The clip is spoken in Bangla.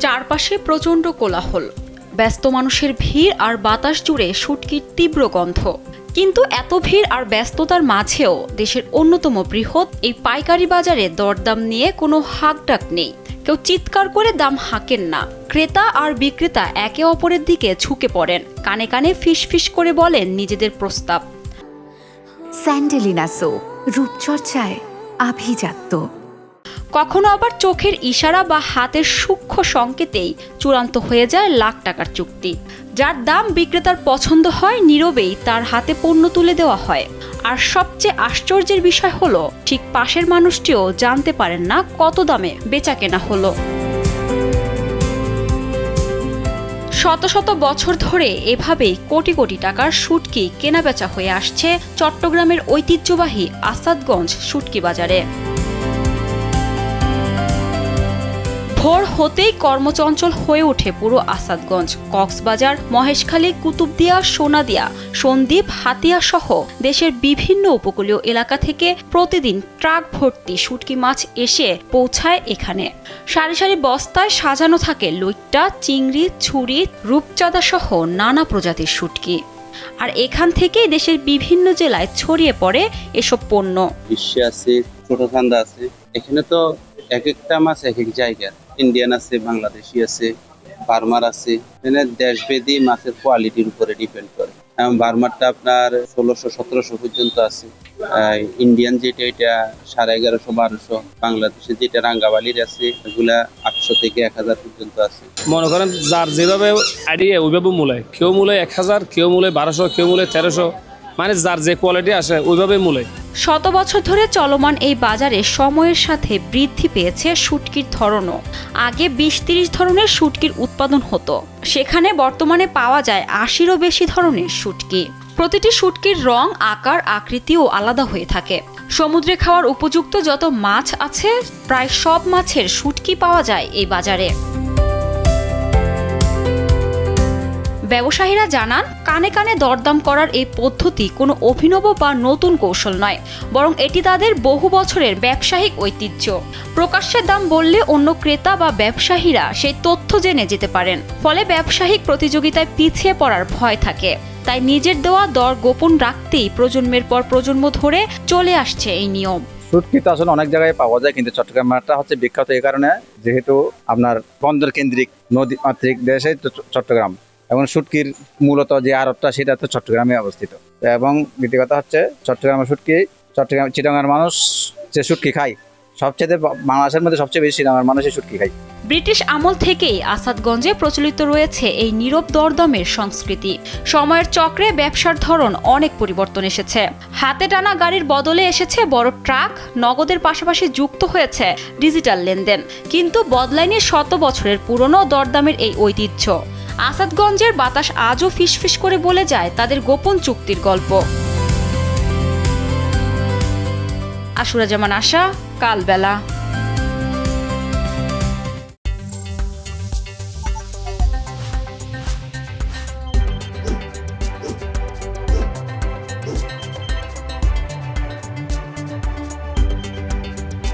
চারপাশে প্রচণ্ড কোলাহল, ব্যস্ত মানুষের ভিড় আর বাতাস জুড়ে শুটকির তীব্র গন্ধ। কিন্তু এত ভিড় আর ব্যস্ততার মাঝেও দেশের অন্যতম বৃহৎ এই পাইকারি বাজারে দরদাম নিয়ে কোনো হাঁকডাক নেই। কেউ চিৎকার করে দাম হাঁকেন না। ক্রেতা আর বিক্রেতা একে অপরের দিকে ঝুঁকে পড়েন, কানে কানে ফিসফিস করে বলেন নিজেদের প্রস্তাব। স্যান্ডেলিনা সো, রূপচর্চায় আভিজাত্য। কখনো আবার চোখের ইশারা বা হাতের সূক্ষ্ম সংকেতেই চূড়ান্ত হয়ে যায় লাখ টাকার চুক্তি। যার দাম বিক্রেতার পছন্দ হয়, নীরবেই তার হাতে পণ্য তুলে দেওয়া হয়। আর সবচেয়ে আশ্চর্যের বিষয় হলো, ঠিক পাশের মানুষটিও জানতে পারেন না কত দামে বেচা কেনা হলো। শত শত বছর ধরে এভাবেই কোটি কোটি টাকার শুটকি কেনাবেচা হয়ে আসছে চট্টগ্রামের ঐতিহ্যবাহী আসাদগঞ্জ শুটকি বাজারে। ভোর হতেই কর্মচঞ্চল হয়ে ওঠে পুরো আসাদগঞ্জ। কক্সবাজার, মহেশখালী, কুতুবদিয়া, সোনাদিয়া, সন্দ্বীপ, হাতিয়া সহ দেশের বিভিন্ন উপকূলীয় এলাকা থেকে প্রতিদিন ট্রাক ভর্তি শুটকি মাছ এসে পৌঁছায় এখানে। সারি সারি বস্তায় সাজানো থাকে লইট্টা, চিংড়ি, ছুরি, রূপচাঁদা সহ নানা প্রজাতির শুটকি। আর এখান থেকেই দেশের বিভিন্ন জেলায় ছড়িয়ে পড়ে এসব পণ্য। বিশ্বে আছে, ছোট ঠান্ডা আছে। এখানে তো এক একটা মাছ এক এক জায়গা, ইন্ডিয়ান আছে, বাংলাদেশি আছে, বার্মার আছে। এখানে দেশভেদী মাছের কোয়ালিটির উপরে ডিপেন্ড করে। বার্মারটা আপনার 1600-1700 পর্যন্ত আছে। ইন্ডিয়ান যেটা এটা 1150-1200। বাংলাদেশে যেটা রাঙ্গাবালির আছে এগুলা 800 থেকে 1000 পর্যন্ত আছে। মনে করেন যার যেভাবে আইডিয়া ওইভাবে মূলায়, কেউ মূলায় 1000, কেউ মূলায় 1200, কেউ মূলায় 1300, মানে যার যে কোয়ালিটি আসে ওইভাবে মূলায়। শত বছর ধরে চলমান এই বাজারে সময়ের সাথে বৃদ্ধি পেয়েছে শুটকির ধরনও। আগে 20-30 ধরনের শুটকির উৎপাদন হতো, সেখানে বর্তমানে পাওয়া যায় 80-এরও বেশি ধরনের শুটকি। প্রতিটি শুটকির রং, আকার, আকৃতিও আলাদা হয়ে থাকে। সমুদ্রে খাওয়ার উপযুক্ত যত মাছ আছে, প্রায় সব মাছের শুটকি পাওয়া যায় এই বাজারে। ব্যবসায়ীরা জানান, কানে কানে দরদাম করার এই পদ্ধতি কোনো অভিনব বা নতুন কৌশল নয়, বরং এটি তাদের বহু বছরের ব্যবসায়িক ঐতিহ্য। প্রকাশ্যে দাম বললে অন্য ক্রেতা বা ব্যবসায়ীরা সেই তথ্য জেনে যেতে পারেন, ফলে ব্যবসায়িক প্রতিযোগিতায় পিছিয়ে পড়ার ভয় থাকে। তাই নিজের দেওয়া দর গোপন রাখতেই প্রজন্মের পর প্রজন্ম ধরে চলে আসছে এই নিয়ম। শুটকি তো আসলে অনেক জায়গায় পাওয়া যায়, কিন্তু চট্টগ্রামটা হচ্ছে বিখ্যাত এই কারণে, যেহেতু আপনার বন্দর কেন্দ্রিক নদী মাতৃক দেশে চট্টগ্রাম, এবং শুটকির মূলত যে আড়তটা সেটা তো চট্টগ্রামে অবস্থিত। এবং দ্বিতীয় কথা হচ্ছে চট্টগ্রামের শুটকি, চট্টগ্রাম চিটাগাঙ্গের মানুষ যে শুটকি খায়, সবচেয়ে বাংলাদেশের মধ্যে সবচেয়ে বেশি চিটাগাঙ্গের মানুষই শুটকি খায়। ব্রিটিশ আমল থেকেই আসাদগঞ্জে প্রচলিত রয়েছে এই নীরব দরদামের সংস্কৃতি। সময়ের চক্রে ব্যবসার ধরন অনেক পরিবর্তন এসেছে। হাতে টানা গাড়ির বদলে এসেছে বড় ট্রাক, নগদের পাশাপাশি যুক্ত হয়েছে ডিজিটাল লেনদেন। কিন্তু বদলায়নি শত বছরের পুরনো দরদামের এই ঐতিহ্য। আসাদগঞ্জের বাতাস আজও ফিসফিস করে বলে যায় তাদের গোপন চুক্তির গল্প। আশুরা জামান আশা, কালবেলা।